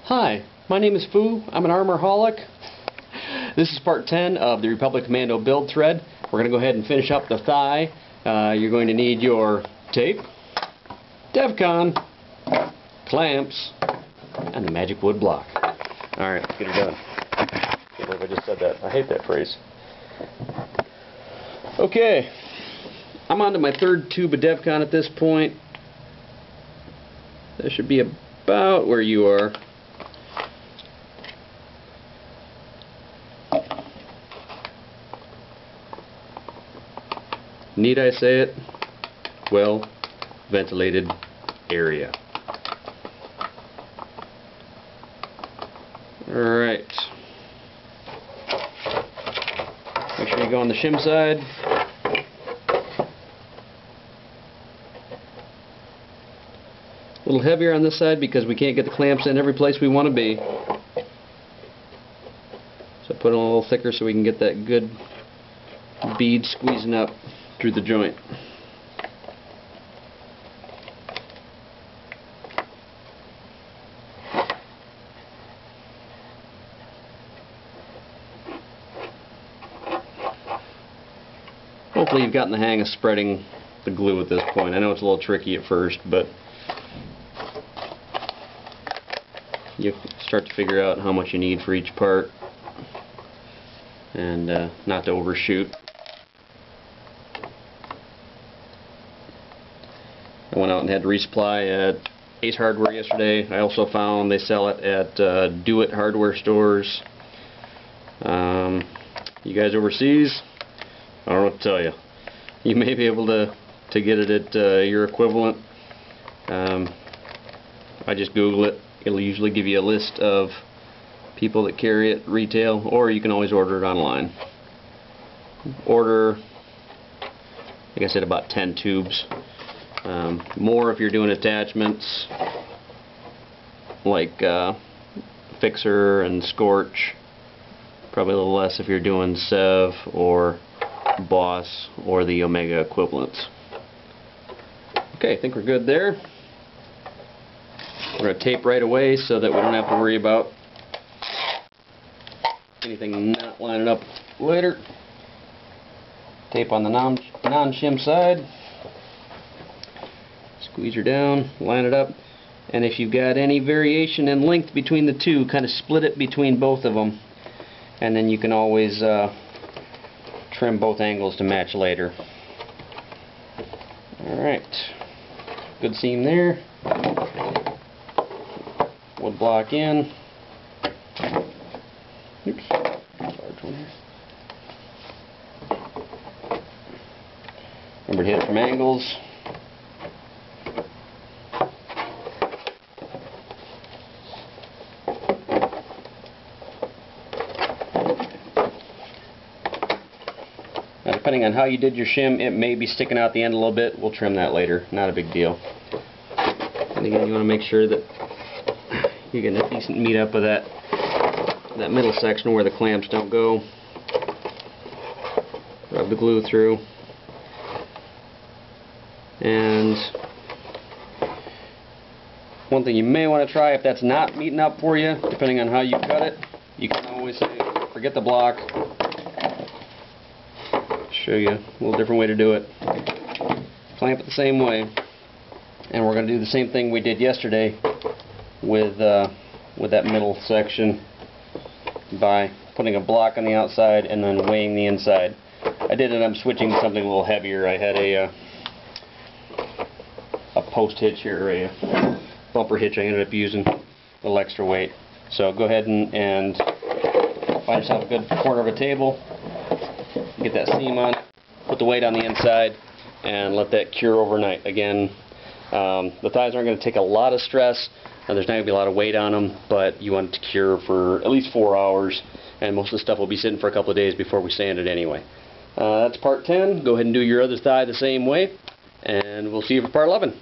Hi, my name is Fu. I'm an armorholic. This is part 10 of the Republic Commando build thread. We're going to go ahead and finish up the thigh. You're going to need your tape, DevCon, clamps, and the magic wood block. Alright, let's get it done. I can't believe I just said that. I hate that phrase. Okay, I'm on to my third tube of DevCon at this point. That should be about where you are. Need I say it? Well ventilated area. Alright. Make sure you go on the shim side. A little heavier on this side because we can't get the clamps in every place we want to be. So put it a little thicker so we can get that good bead squeezing up through the joint. Hopefully you've gotten the hang of spreading the glue at this point. I know it's a little tricky at first, but you start to figure out how much you need for each part and not to overshoot. I went out and had to resupply at Ace Hardware yesterday. I also found they sell it at Do It hardware stores. You guys overseas, I don't know what to tell you. You may be able to get it at your equivalent. I just Google it. It'll usually give you a list of people that carry it retail, or you can always order it online. Order, like I said, about 10 tubes. More if you're doing attachments like Fixer and Scorch. Probably a little less if you're doing Sev or Boss or the Omega equivalents. Okay, I think we're good there. We're going to tape right away so that we don't have to worry about anything not lining up later. Tape on the non-shim side. Squeeze her down, line it up, and if you've got any variation in length between the two, kind of split it between both of them, and then you can always trim both angles to match later. Alright, good seam there. Wood block in. Oops, large one here. Remember to hit it from angles. Now, depending on how you did your shim, it may be sticking out the end a little bit. We'll trim that later. Not a big deal. And again, you want to make sure that you get a decent meet up of that middle section where the clamps don't go. Rub the glue through. And one thing you may want to try, if that's not meeting up for you, depending on how you cut it, you can always say, forget the block. Show you a little different way to do it. Clamp it the same way. And we're going to do the same thing we did yesterday with that middle section by putting a block on the outside and then weighing the inside. I did it. I'm switching to something a little heavier. I had a post hitch here, or a bumper hitch. I ended up using a little extra weight. So go ahead and find yourself a good corner of a table, get that seam on, put the weight on the inside, and let that cure overnight. Again, the thighs aren't going to take a lot of stress. There's not going to be a lot of weight on them, but you want it to cure for at least 4 hours, and most of the stuff will be sitting for a couple of days before we sand it anyway. That's part 10. Go ahead and do your other thigh the same way, and we'll see you for part 11.